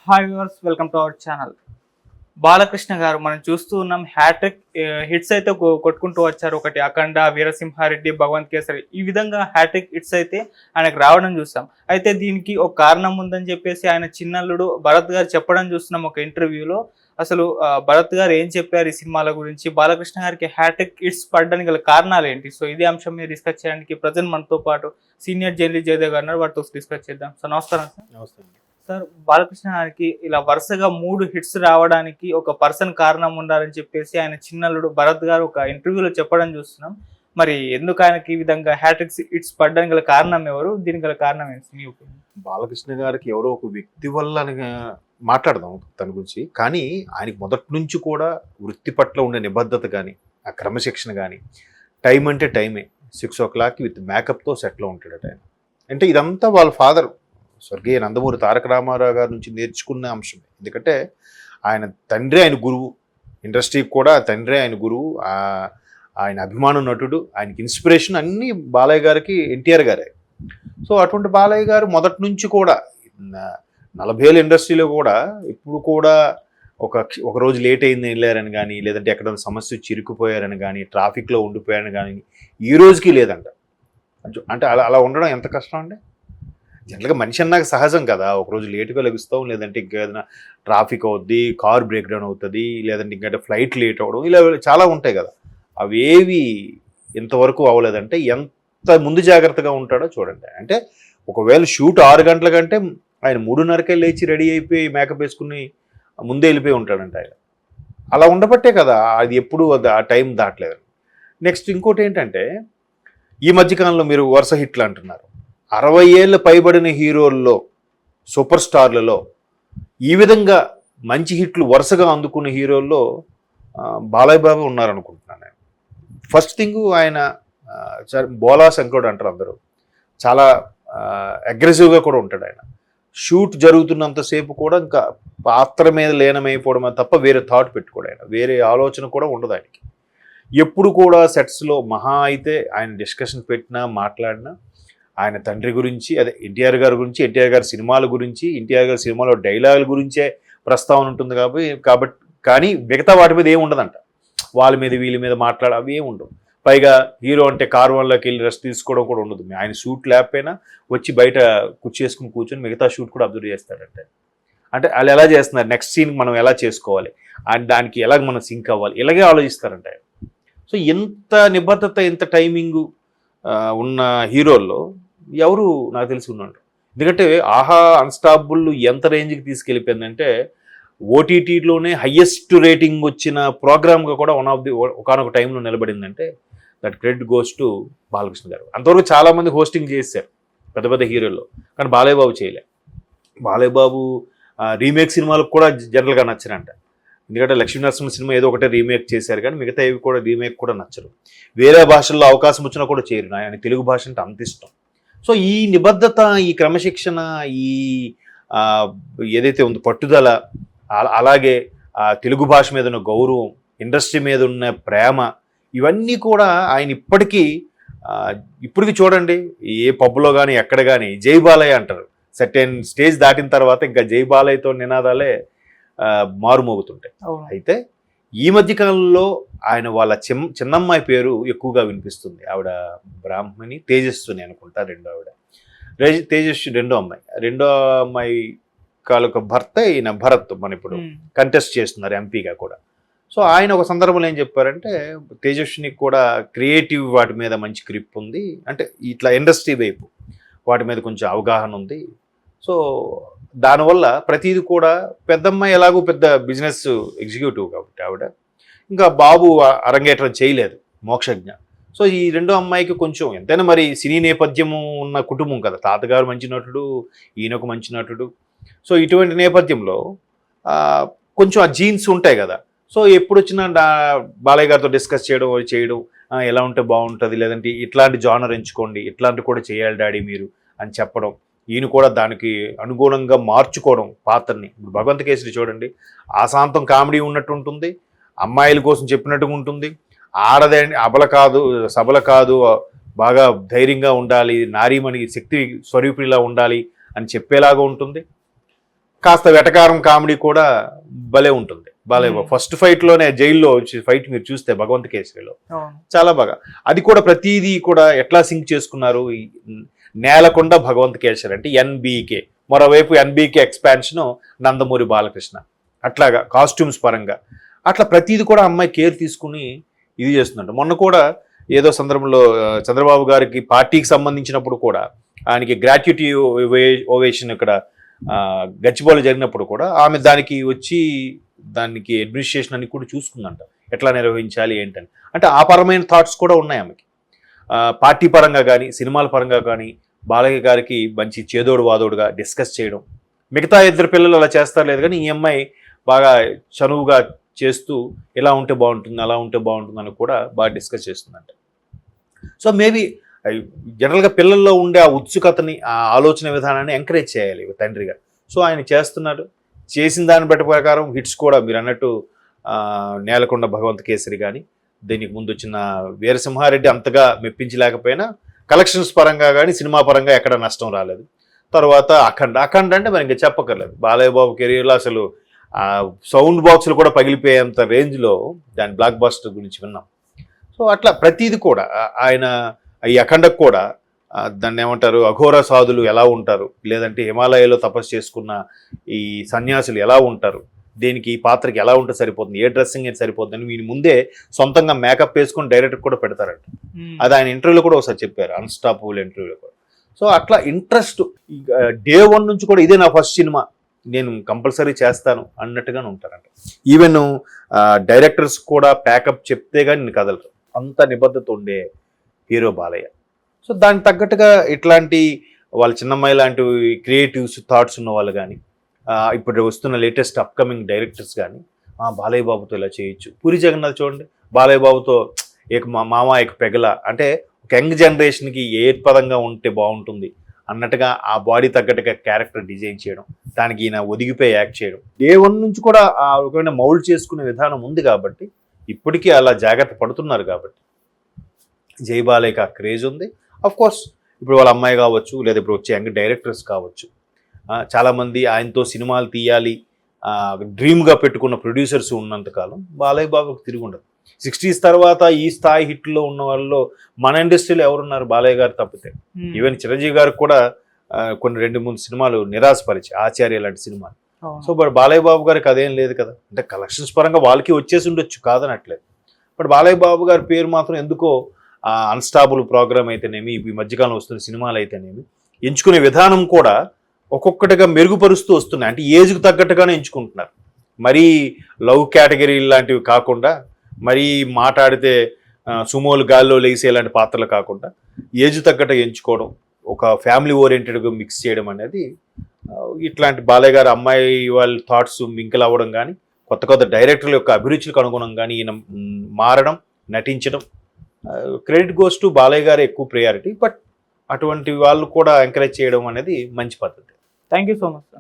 Hi viewers, welcome to our channel. Balakrishna గారు మనం చూస్తూ ఉన్నాం. హ్యాట్రిక్ హిట్స్ అయితే కొట్టుకుంటూ వచ్చారు. ఒకటి అఖండ, వీరసింహారెడ్డి, భగవంత్ కేసరి, ఈ విధంగా హ్యాట్రిక్ హిట్స్ అయితే ఆయనకు రావడం చూస్తాం. అయితే దీనికి ఒక కారణం ఉందని చెప్పేసి ఆయన చిన్నల్లుడు భరత్ గారు చెప్పడం చూస్తున్నాం ఒక ఇంటర్వ్యూలో. అసలు భరత్ గారు ఏం చెప్పారు ఈ సినిమాల గురించి, బాలకృష్ణ గారికి హ్యాట్రిక్ హిట్స్ పడడానికి గల కారణాలు ఏంటి? సో ఇదే అంశం మీద డిస్కస్ చేయడానికి ప్రజెంట్ మనతో పాటు సీనియర్ జర్నలిస్ట్ జయదేవ్ గారు ఉన్నారు. వాటితో డిస్కస్ చేద్దాం. సో నమస్కారం సార్. నమస్తే. సార్, బాలకృష్ణ గారికి ఇలా వరుసగా 3 హిట్స్ రావడానికి ఒక పర్సన్ కారణం ఉండాలని చెప్పేసి ఆయన చిన్నల్లుడు భరత్ గారు ఒక ఇంటర్వ్యూలో చెప్పడం చూస్తున్నాం. మరి ఎందుకు ఆయనకి ఈ విధంగా హ్యాట్రిక్ హిట్స్ పడడానికి గల కారణం ఎవరు? దీనికి గల కారణం ఏంటి మీ ఒపీనియన్? బాలకృష్ణ గారికి ఎవరో ఒక వ్యక్తి వల్ల మాట్లాడదాం తన గురించి. కానీ ఆయనకి మొదటి నుంచి కూడా వృత్తి పట్ల ఉండే నిబద్ధత కానీ, ఆ క్రమశిక్షణ కానీ, టైం అంటే టైమే, 6 o'clock విత్ మేకప్తో సెట్లో ఉంటాడట ఆయన. అంటే ఇదంతా వాళ్ళ ఫాదర్ స్వర్గీయ నందమూరి తారక రామారావు గారి నుంచి నేర్చుకున్న అంశమే. ఎందుకంటే ఆయన తండ్రి ఆయన గురువు, ఇండస్ట్రీకి కూడా తండ్రి ఆయన గురువు, ఆయన అభిమాన నటుడు, ఆయనకి ఇన్స్పిరేషన్ అన్నీ బాలయ్య గారికి ఎన్టీఆర్ గారే. సో అటువంటి బాలయ్య గారు మొదటి నుంచి కూడా 40 ఏళ్ళ ఇండస్ట్రీలో కూడా ఇప్పుడు కూడా ఒక రోజు లేట్ అయింది వెళ్ళారని కానీ, లేదంటే ఎక్కడైనా సమస్య చిరుకుపోయారని కానీ, ట్రాఫిక్లో ఉండిపోయారని కానీ ఈ రోజుకి లేదంట. అంటే అలా అలా ఉండడం ఎంత కష్టం అండి. జనరల్గా మనిషి అన్నాక సహజం కదా, ఒకరోజు లేటుగా లభిస్తాం, లేదంటే ఇంకేదైనా ట్రాఫిక్ అవుద్ది, కార్ బ్రేక్ డౌన్ అవుతుంది, లేదంటే ఇంకంటే ఫ్లైట్ లేట్ అవ్వడం, ఇలా చాలా ఉంటాయి కదా. అవేవి ఇంతవరకు అవ్వలేదంటే ఎంత ముందు జాగ్రత్తగా ఉంటాడో చూడండి. అంటే ఒకవేళ షూట్ 6 గంటల కంటే ఆయన 3:30కే లేచి రెడీ అయిపోయి మేకప్ వేసుకుని ముందే వెళ్ళిపోయి ఉంటాడంట ఆయన. అలా ఉండబట్టే కదా అది ఎప్పుడు ఆ టైం దాటలేదు. నెక్స్ట్ ఇంకోటి ఏంటంటే, ఈ మధ్యకాలంలో మీరు వరుస హిట్లు అంటున్నారు. 60 ఏళ్ళు పైబడిన హీరోల్లో, సూపర్ స్టార్లలో ఈ విధంగా మంచి హిట్లు వరుసగా అందుకున్న హీరోల్లో బాలయ్య బాబు ఉన్నారనుకుంటున్నాను నేను. ఫస్ట్ థింగ్ ఆయన బోలా శంకరుడు అంటారు అందరూ. చాలా అగ్రెసివ్గా కూడా ఉంటాడు ఆయన. షూట్ జరుగుతున్నంతసేపు కూడా ఇంకా పాత్ర మీద లీనమైపోవడమే తప్ప వేరే థాట్ పెట్టుకోడు ఆయన, వేరే ఆలోచన కూడా ఉండదు ఆయనకి. ఎప్పుడు కూడా సెట్స్లో మహా అయితే ఆయన డిస్కషన్ పెట్టినా మాట్లాడినా ఆయన తండ్రి గురించి, అదే ఎన్టీఆర్ గారి గురించి, ఎన్టీఆర్ గారి సినిమాల గురించి, ఎన్టీఆర్ గారి సినిమాలో డైలాగుల గురించే ప్రస్తావన ఉంటుంది కాబట్టి కానీ మిగతా వాటి మీద ఏమి ఉండదంట. వాళ్ళ మీద వీళ్ళ మీద అవి ఏమి ఉండవు. పైగా హీరో అంటే కార్వన్లోకి వెళ్ళి రెస్ట్ తీసుకోవడం కూడా ఉండదు. ఆయన షూట్ లేకపోయినా వచ్చి బయట కుర్చేసుకుని కూర్చొని మిగతా షూట్ కూడా అబ్జర్వ్ చేస్తాడంటే. అంటే వాళ్ళు ఎలా చేస్తున్నారు, నెక్స్ట్ సీన్ మనం ఎలా చేసుకోవాలి, అండ్ దానికి ఎలాగ మనం సింక్ అవ్వాలి, ఇలాగే ఆలోచిస్తారంట. సో ఎంత నిబద్ధత, ఎంత టైమింగు ఉన్న హీరోల్లో ఎవరు నాకు తెలిసి ఉన్నాడు. ఎందుకంటే ఆహా అన్స్టాపుల్ ఎంత రేంజ్కి తీసుకెళ్ళిపోయిందంటే, ఓటీటీలోనే హయ్యెస్ట్ రేటింగ్ వచ్చిన ప్రోగ్రామ్గా కూడా ఒకనొక టైంలో నిలబడిందంటే that credit goes to Balakrishna garu. అంతవరకు చాలామంది హోస్టింగ్ చేశారు పెద్ద పెద్ద హీరోల్లో, కానీ బాలయ్య బాబు చేయలే. బాలయ్య బాబు రీమేక్ సినిమాలకు కూడా జనరల్గా నచ్చరంట. ఎందుకంటే లక్ష్మీనరసింహ సినిమా ఏదో ఒకటే రీమేక్ చేశారు, కానీ మిగతా ఏవి కూడా రీమేక్ కూడా నచ్చరు. వేరే భాషల్లో అవకాశం వచ్చినా కూడా చేయరు. ఆయన తెలుగు భాష అంటే అంత ఇష్టం. సో ఈ నిబద్ధత, ఈ క్రమశిక్షణ, ఈ ఏదైతే ఉందో పట్టుదల, అలాగే తెలుగు భాష మీద ఉన్న గౌరవం, ఇండస్ట్రీ మీద ఉన్న ప్రేమ, ఇవన్నీ కూడా ఆయన ఇప్పటికి చూడండి ఏ పబ్లో కానీ ఎక్కడ కానీ జై బాలయ్య అంటారు. సర్టెన్ స్టేజ్ దాటిన తర్వాత ఇంకా జై బాలయ్యతో నినాదాలే మారుమోగుతుంటాయి. అయితే ఈ మధ్యకాలంలో ఆయన వాళ్ళ చిన్నమ్మాయి పేరు ఎక్కువగా వినిపిస్తుంది. ఆవిడ బ్రాహ్మణి, తేజస్విని అనుకుంటా రెండో ఆవిడ. తేజస్వి రెండో అమ్మాయి కాలొక భర్త ఈయన భరత్ మన ఇప్పుడు కంటెస్ట్ చేస్తున్నారు ఎంపీగా కూడా. సో ఆయన ఒక సందర్భంలో ఏం చెప్పారంటే, తేజస్వినికి కూడా క్రియేటివ్ వాటి మీద మంచి గ్రిప్ ఉంది, అంటే ఇట్లా ఇండస్ట్రీ వైపు వాటి మీద కొంచెం అవగాహన ఉంది. సో దానివల్ల ప్రతిదీ కూడా, పెద్దమ్మాయి ఎలాగో పెద్ద బిజినెస్ ఎగ్జిక్యూటివ్ కాబట్టి ఆవిడ, ఇంకా బాబు అరంగేట్రం చేయలేదు, మోక్షజ్ఞ. సో ఈ రెండో అమ్మాయికి కొంచెం ఎంతైనా మరి సినీ నేపథ్యము ఉన్న కుటుంబం కదా, తాతగారు మంచి నటుడు, ఈయనకు మంచి నటుడు. సో ఇటువంటి నేపథ్యంలో కొంచెం ఆ జీన్స్ ఉంటాయి కదా. సో ఎప్పుడు వచ్చినా బాలయ్య గారితో డిస్కస్ చేయడం ఎలా ఉంటే బాగుంటుంది, లేదంటే ఇట్లాంటి జానర్ ఎంచుకోండి, ఇట్లాంటి కూడా చేయాలి డాడీ మీరు అని చెప్పడం, ఈయన కూడా దానికి అనుగుణంగా మార్చుకోవడం పాత్రని. ఇప్పుడు భగవంత్ కేసరి చూడండి, ఆశాంతం కామెడీ ఉన్నట్టు ఉంటుంది, అమ్మాయిల కోసం చెప్పినట్టుగా ఉంటుంది, ఆడదే అబల కాదు సబల కాదు, బాగా ధైర్యంగా ఉండాలి, నారీమణి శక్తి స్వరూపిలా ఉండాలి అని చెప్పేలాగా ఉంటుంది. కాస్త వెటకారం కామెడీ కూడా భలే ఉంటుంది. బాలయ్య బాబు ఫస్ట్ ఫైట్ లోనే జైల్లో ఫైట్ మీరు చూస్తే భగవంత్ కేసరిలో అవును. చాలా బాగా అది కూడా ప్రతిదీ కూడా ఎట్లా సింక్ చేసుకున్నారు. ఈ నేలకొండ భగవంత్ కేసరి అంటే ఎన్బికే, మరోవైపు ఎన్బికే ఎక్స్పాన్షన్ నందమూరి బాలకృష్ణ, అట్లాగా కాస్ట్యూమ్స్ పరంగా అట్లా ప్రతిదీ కూడా అమ్మాయి కేర్ తీసుకుని ఇది చేస్తుందంట. మొన్న కూడా ఏదో సందర్భంలో చంద్రబాబు గారికి పార్టీకి సంబంధించినప్పుడు కూడా ఆయనకి గ్రాట్యుటీ ఓవేషన్ ఇక్కడ గచ్చిబౌలి జరిగినప్పుడు కూడా ఆమె దానికి వచ్చి దానికి అడ్మినిస్ట్రేషన్ అని కూడా చూసుకుందంట, ఎట్లా నిర్వహించాలి ఏంటని. అంటే ఆ పరమైన థాట్స్ కూడా ఉన్నాయి ఆమెకి. పార్టీ పరంగా కానీ సినిమాల పరంగా కానీ బాలయ్య గారికి మంచి చేదోడు వాదోడుగా డిస్కస్ చేయడం. మిగతా ఇద్దరు పిల్లలు అలా చేస్తారు లేదు, కానీ ఈ అమ్మాయి బాగా చనువుగా చేస్తూ ఇలా ఉంటే బాగుంటుంది అలా ఉంటే బాగుంటుంది అని కూడా బాగా డిస్కస్ చేస్తుందంట. సో మేబీ జనరల్గా పిల్లల్లో ఉండే ఆ ఉత్సుకతని ఆ ఆలోచన విధానాన్ని ఎంకరేజ్ చేయాలి తండ్రిగా. సో ఆయన చేస్తున్నాడు. చేసిన దాన్ని బట్టి ప్రకారం హిట్స్ కూడా మీరు అన్నట్టు నేలకొండ భగవంత్ కేసరి కానీ దీనికి ముందు వచ్చిన వీరసింహారెడ్డి అంతగా మెప్పించలేకపోయినా కలెక్షన్స్ పరంగా కానీ సినిమా పరంగా ఎక్కడ నష్టం రాలేదు. తర్వాత అఖండ అంటే మరి ఇంకా చెప్పక్కర్లేదు. బాలయ్య బాబు కెరీర్లో అసలు సౌండ్ బాక్సులు కూడా పగిలిపోయేంత రేంజ్లో దాని బ్లాక్ బస్టర్ గురించి విన్నాం. సో అట్లా ప్రతిదీ కూడా ఆయన ఈ అఖండకు కూడా దాన్ని ఏమంటారు అఘోర సాధులు ఎలా ఉంటారు, లేదంటే హిమాలయాలో తపస్సు చేసుకున్న ఈ సన్యాసులు ఎలా ఉంటారు, దేనికి ఈ పాత్రకి ఎలా ఉంటే సరిపోతుంది, ఏ డ్రెస్సింగ్ అయితే సరిపోతుంది అని వీని ముందే సొంతంగా మేకప్ వేసుకొని డైరెక్టర్ కూడా పెడతారంట. అది ఆయన ఇంటర్వ్యూలో కూడా ఒకసారి చెప్పారు, అన్స్టాపబుల్ ఇంటర్వ్యూలో కూడా. సో అట్లా ఇంట్రెస్ట్ డే 1 నుంచి కూడా ఇదే నా ఫస్ట్ సినిమా, నేను కంపల్సరీ చేస్తాను అన్నట్టుగానే ఉంటారంట. ఈవెన్ డైరెక్టర్స్ కూడా ప్యాకప్ చెప్తే కానీ నేను కదలరు, అంత నిబద్ధత ఉండే హీరో బాలయ్య. సో దానికి తగ్గట్టుగా ఇట్లాంటి వాళ్ళ చిన్నమ్మాయి లాంటి క్రియేటివ్స్ థాట్స్ ఉన్న వాళ్ళు కానీ ఇప్పుడు వస్తున్న లేటెస్ట్ అప్కమింగ్ డైరెక్టర్స్ కానీ బాలయ్య బాబుతో ఇలా చేయొచ్చు. పూరి జగన్నాథ్ చూడండి, బాలయ్య బాబుతో మామ ఏక పెగల అంటే ఒక యంగ్ జనరేషన్కి ఏ పదంగా ఉంటే బాగుంటుంది అన్నట్టుగా ఆ బాడీ తగ్గట్టుగా క్యారెక్టర్ డిజైన్ చేయడం, దానికి ఈయన ఒదిగిపోయి యాక్ట్ చేయడం. డే 1 నుంచి కూడా ఆ రకమైన మౌల్డ్ చేసుకునే విధానం ఉంది కాబట్టి ఇప్పటికీ అలా జాగ్రత్త పడుతున్నారు కాబట్టి జై బాలయ్యకి ఆ క్రేజ్ ఉంది. అఫ్ కోర్స్ ఇప్పుడు వాళ్ళ అమ్మాయి కావచ్చు, లేదా ఇప్పుడు వచ్చే యంగ్ డైరెక్టర్స్ కావచ్చు, చాలామంది ఆయనతో సినిమాలు తీయాలి డ్రీమ్గా పెట్టుకున్న ప్రొడ్యూసర్స్ ఉన్నంతకాలం బాలయ్య బాబుకి తిరిగి ఉండదు. 60s తర్వాత ఈ స్థాయి హిట్లో ఉన్న వాళ్ళలో మన ఇండస్ట్రీలో ఎవరున్నారు బాలయ్య గారు తప్పితే. ఈవెన్ చిరంజీవి గారికి కూడా కొన్ని 2-3 సినిమాలు నిరాశపరిచి ఆచార్య లాంటి సినిమాలు. సో బట్ బాలయ్య బాబు గారికి అదేం లేదు కదా, అంటే కలెక్షన్స్ పరంగా వాళ్ళకి వచ్చేసి ఉండొచ్చు కాదనట్లేదు. బట్ బాలయ్య బాబు గారి పేరు మాత్రం ఎందుకో అన్స్టాబుల్ ప్రోగ్రామ్ అయితేనేమి, ఈ మధ్యకాలం వస్తున్న సినిమాలు అయితేనేమి ఎంచుకునే విధానం కూడా ఒక్కొక్కటిగా మెరుగుపరుస్తూ వస్తున్నాయి. అంటే ఏజ్కి తగ్గట్టుగానే ఎంచుకుంటున్నారు. మరీ లవ్ కేటగిరీ లాంటివి కాకుండా, మరీ మాట్లాడితే సుమోలు గాల్లో లేసే లాంటి పాత్రలు కాకుండా ఏజ్ తగ్గట్టుగా ఎంచుకోవడం, ఒక ఫ్యామిలీ ఓరియంటెడ్గా మిక్స్ చేయడం అనేది ఇట్లాంటి బాలయ్య గారు అమ్మాయి వాళ్ళ థాట్స్ మింకిల్ అవ్వడం కానీ, కొత్త కొత్త డైరెక్టర్ల యొక్క అభిరుచులకు అనుగుణంగా ఈయన మారడం, నటించడం, క్రెడిట్ గోస్ టు బాలయ్య గారు ఎక్కువ ప్రయారిటీ. బట్ అటువంటి వాళ్ళు కూడా ఎంకరేజ్ చేయడం అనేది మంచి పద్ధతి. Thank you so much sir.